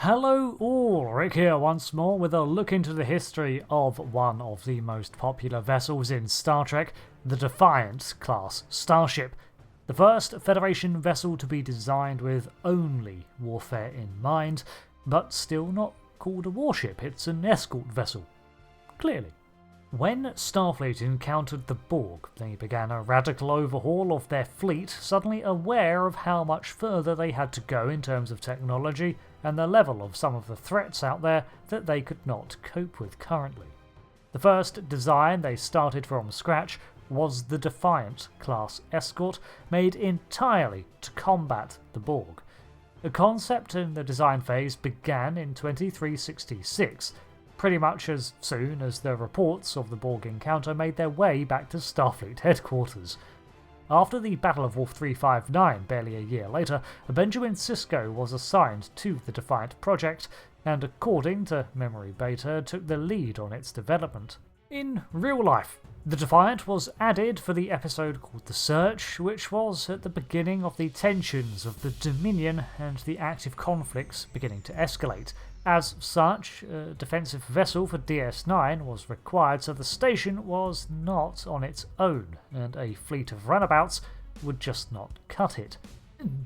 Hello all, Rick here once more with a look into the history of one of the most popular vessels in Star Trek, the Defiant class Starship, the first Federation vessel to be designed with only warfare in mind, but still not called a warship, it's an escort vessel. Clearly. When Starfleet encountered the Borg, they began a radical overhaul of their fleet, suddenly aware of how much further they had to go in terms of technology and the level of some of the threats out there that they could not cope with currently. The first design they started from scratch was the Defiant class escort, made entirely to combat the Borg. The concept in the design phase began in 2366, pretty much as soon as the reports of the Borg encounter made their way back to Starfleet headquarters. After the Battle of Wolf 359 barely a year later, Benjamin Sisko was assigned to the Defiant project, and according to Memory Beta, took the lead on its development. In real life, the Defiant was added for the episode called The Search, which was at the beginning of the tensions of the Dominion and the active conflicts beginning to escalate. As such, a defensive vessel for DS9 was required, so the station was not on its own, and a fleet of runabouts would just not cut it.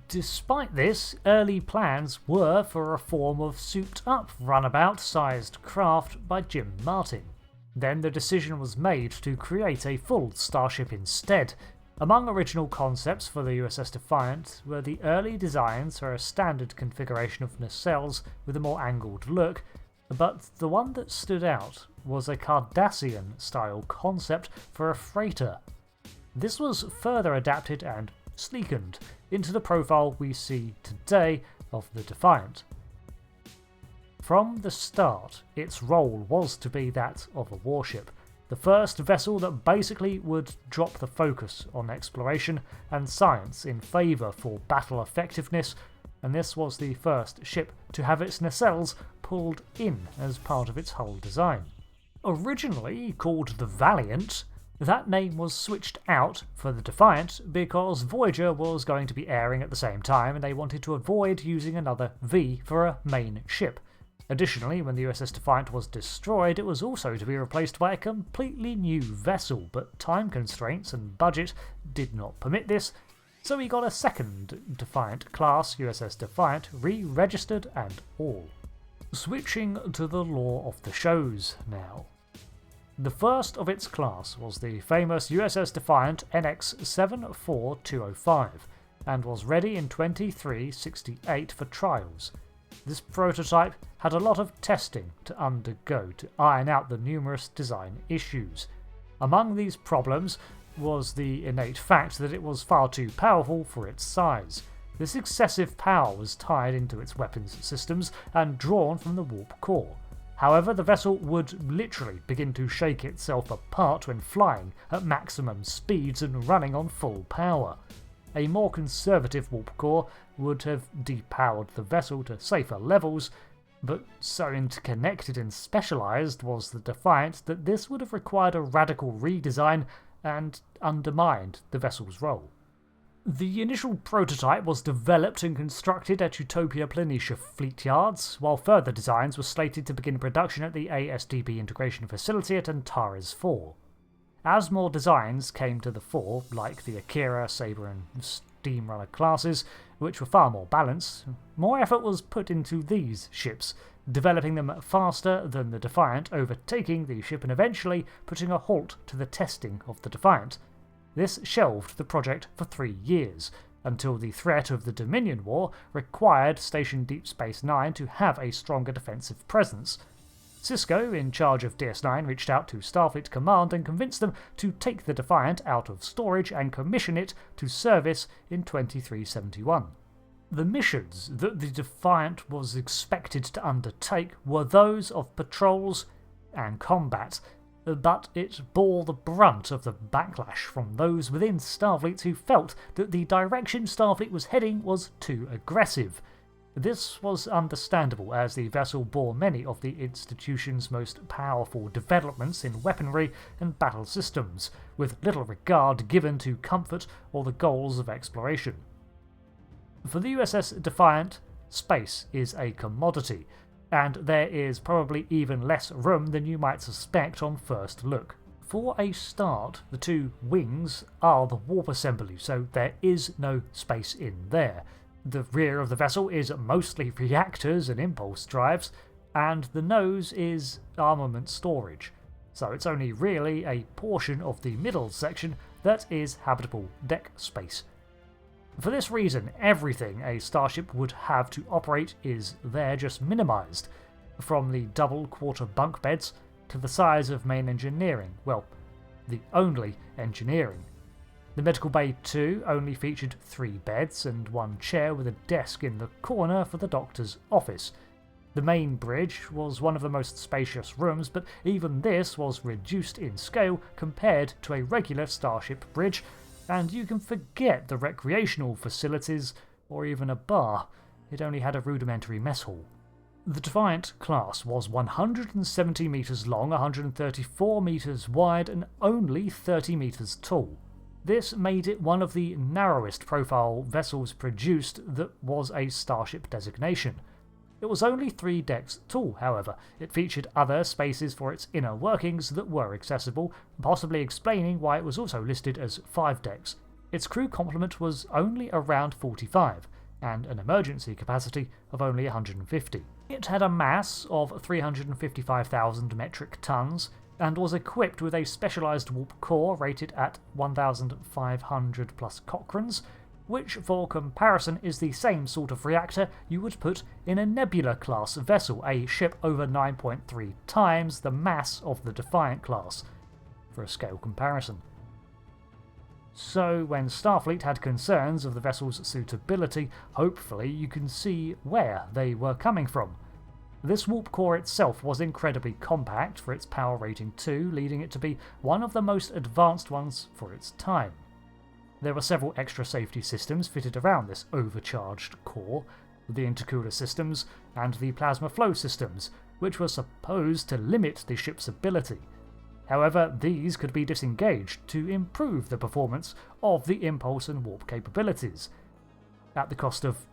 Despite this, early plans were for a form of souped-up runabout-sized craft by Jim Martin. Then the decision was made to create a full Starship instead. Among original concepts for the USS Defiant were the early designs for a standard configuration of nacelles with a more angled look, but the one that stood out was a Cardassian-style concept for a freighter. This was further adapted and sleekened into the profile we see today of the Defiant. From the start, its role was to be that of a warship, the first vessel that basically would drop the focus on exploration and science in favour for battle effectiveness, and this was the first ship to have its nacelles pulled in as part of its whole design. Originally called the Valiant, that name was switched out for the Defiant because Voyager was going to be airing at the same time and they wanted to avoid using another V for a main ship. Additionally, when the USS Defiant was destroyed, it was also to be replaced by a completely new vessel, but time constraints and budget did not permit this, so we got a second Defiant class USS Defiant re-registered and all. Switching to the lore of the shows now. The first of its class was the famous USS Defiant NX-74205, and was ready in 2368 for trials. This prototype had a lot of testing to undergo to iron out the numerous design issues. Among these problems was the innate fact that it was far too powerful for its size. This excessive power was tied into its weapons systems and drawn from the warp core. However, the vessel would literally begin to shake itself apart when flying at maximum speeds and running on full power. A more conservative warp core would have depowered the vessel to safer levels, but so interconnected and specialised was the Defiant that this would have required a radical redesign and undermined the vessel's role. The initial prototype was developed and constructed at Utopia Planitia Fleet Yards, while further designs were slated to begin production at the ASDB Integration Facility at Antares 4. As more designs came to the fore, like the Akira, Sabre and Steamrunner classes, which were far more balanced, more effort was put into these ships, developing them faster than the Defiant, overtaking the ship and eventually putting a halt to the testing of the Defiant. This shelved the project for 3 years, until the threat of the Dominion War required Station Deep Space Nine to have a stronger defensive presence. Sisko, in charge of DS9, reached out to Starfleet Command and convinced them to take the Defiant out of storage and commission it to service in 2371. The missions that the Defiant was expected to undertake were those of patrols and combat, but it bore the brunt of the backlash from those within Starfleet who felt that the direction Starfleet was heading was too aggressive. This was understandable, as the vessel bore many of the institution's most powerful developments in weaponry and battle systems, with little regard given to comfort or the goals of exploration. For the USS Defiant, Space is a commodity, and there is probably even less room than you might suspect on first look. For a start, the two wings are the warp assembly, so there is no space in there. The rear of the vessel is mostly reactors and impulse drives, and the nose is armament storage, so it's only really a portion of the middle section that is habitable deck space. For this reason, everything a starship would have to operate is there, just minimised, from the double quarter bunk beds to the size of main engineering, well, the only engineering. The medical bay 2 only featured 3 beds and 1 chair with a desk in the corner for the doctor's office. The main bridge was one of the most spacious rooms, but even this was reduced in scale compared to a regular starship bridge, and you can forget the recreational facilities or even a bar. It only had a rudimentary mess hall. The Defiant class was 170 metres long, 134 metres wide, and only 30 metres tall. This made it one of the narrowest profile vessels produced that was a Starship designation. It was only 3 decks tall, however. It featured other spaces for its inner workings that were accessible, possibly explaining why it was also listed as 5 decks. Its crew complement was only around 45, and an emergency capacity of only 150. It had a mass of 355,000 metric tons, and was equipped with a specialised warp core rated at 1,500 plus Cochranes, which for comparison is the same sort of reactor you would put in a Nebula-class vessel, a ship over 9.3 times the mass of the Defiant class, for a scale comparison. So when Starfleet had concerns of the vessel's suitability, hopefully you can see where they were coming from. This warp core itself was incredibly compact for its power rating 2, leading it to be one of the most advanced ones for its time. There were several extra safety systems fitted around this overcharged core, the intercooler systems and the plasma flow systems, which were supposed to limit the ship's ability. However, these could be disengaged to improve the performance of the impulse and warp capabilities, at the cost of,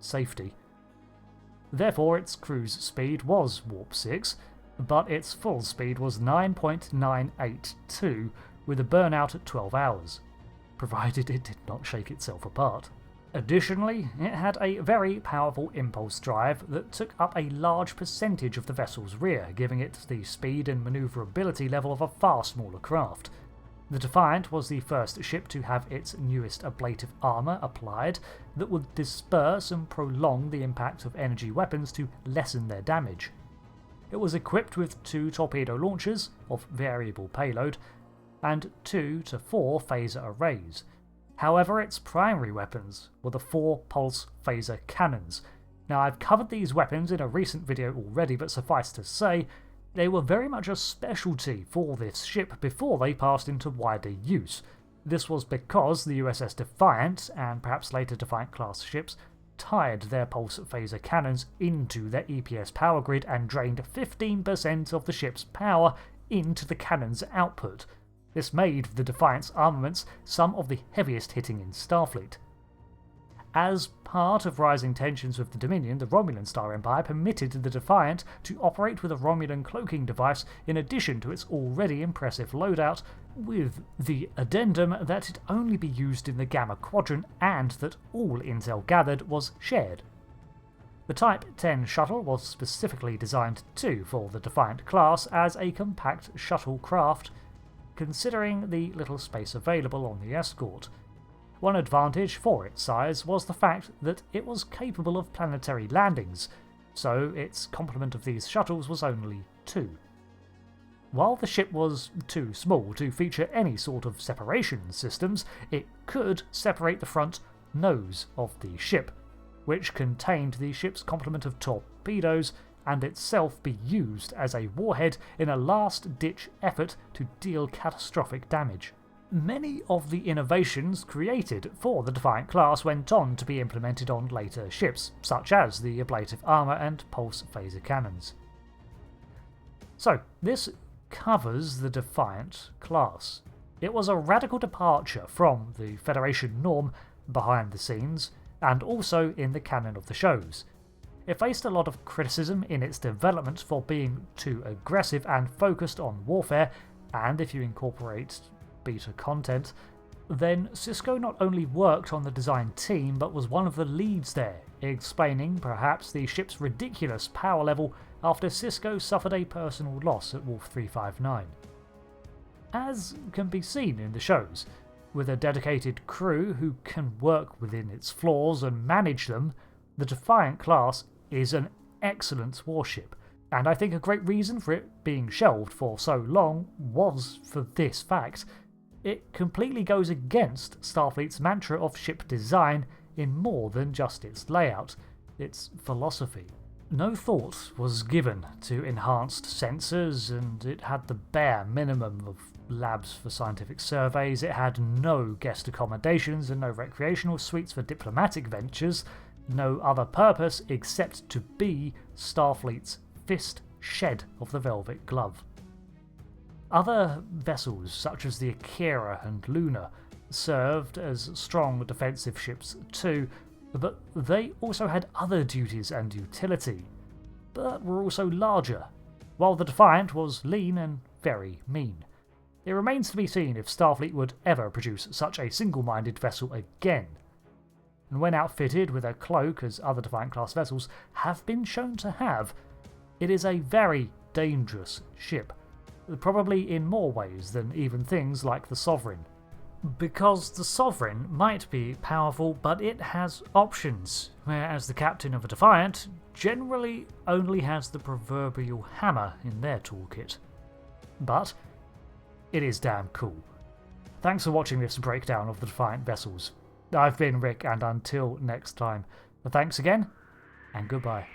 safety. Therefore, its cruise speed was warp 6, but its full speed was 9.982, with a burnout at 12 hours, provided it did not shake itself apart. Additionally, it had a very powerful impulse drive that took up a large percentage of the vessel's rear, giving it the speed and manoeuvrability level of a far smaller craft. The Defiant was the first ship to have its newest ablative armour applied that would disperse and prolong the impact of energy weapons to lessen their damage. It was equipped with 2 torpedo launchers of variable payload and 2 to 4 phaser arrays. However, its primary weapons were the 4 pulse phaser cannons. Now, I've covered these weapons in a recent video already, but suffice to say, they were very much a specialty for this ship before they passed into wider use. This was because the USS Defiant, and perhaps later Defiant-class ships, tied their pulse phaser cannons into their EPS power grid and drained 15% of the ship's power into the cannon's output. This made the Defiant's armaments some of the heaviest hitting in Starfleet. As part of rising tensions with the Dominion, the Romulan Star Empire permitted the Defiant to operate with a Romulan cloaking device in addition to its already impressive loadout, with the addendum that it only be used in the Gamma Quadrant and that all intel gathered was shared. The Type 10 shuttle was specifically designed too for the Defiant class as a compact shuttle craft, considering the little space available on the escort. One advantage for its size was the fact that it was capable of planetary landings, so its complement of these shuttles was only 2. While the ship was too small to feature any sort of separation systems, it could separate the front nose of the ship, which contained the ship's complement of torpedoes, and itself be used as a warhead in a last-ditch effort to deal catastrophic damage. Many of the innovations created for the Defiant class went on to be implemented on later ships, such as the ablative armour and pulse phaser cannons. So, this covers the Defiant class. It was a radical departure from the Federation norm behind the scenes, and also in the canon of the shows. It faced a lot of criticism in its development for being too aggressive and focused on warfare, and if you incorporate beta content, then Sisko not only worked on the design team but was one of the leads there, explaining perhaps the ship's ridiculous power level after Sisko suffered a personal loss at Wolf 359. As can be seen in the shows, with a dedicated crew who can work within its flaws and manage them, the Defiant class is an excellent warship, and I think a great reason for it being shelved for so long was for this fact. It completely goes against Starfleet's mantra of ship design in more than just its layout, its philosophy. No thought was given to enhanced sensors, and it had the bare minimum of labs for scientific surveys. It had no guest accommodations and no recreational suites for diplomatic ventures, no other purpose except to be Starfleet's fist shed of the Velvet Glove. Other vessels, such as the Akira and Luna, served as strong defensive ships too, but they also had other duties and utility, but were also larger, while the Defiant was lean and very mean. It remains to be seen if Starfleet would ever produce such a single-minded vessel again. And when outfitted with a cloak, as other Defiant-class vessels have been shown to have, it is a very dangerous ship, probably in more ways than even things like the Sovereign. Because the Sovereign might be powerful, but it has options, whereas the captain of a Defiant generally only has the proverbial hammer in their toolkit. But it is damn cool. Thanks for watching this breakdown of the Defiant vessels. I've been Rick, and until next time, thanks again, and goodbye.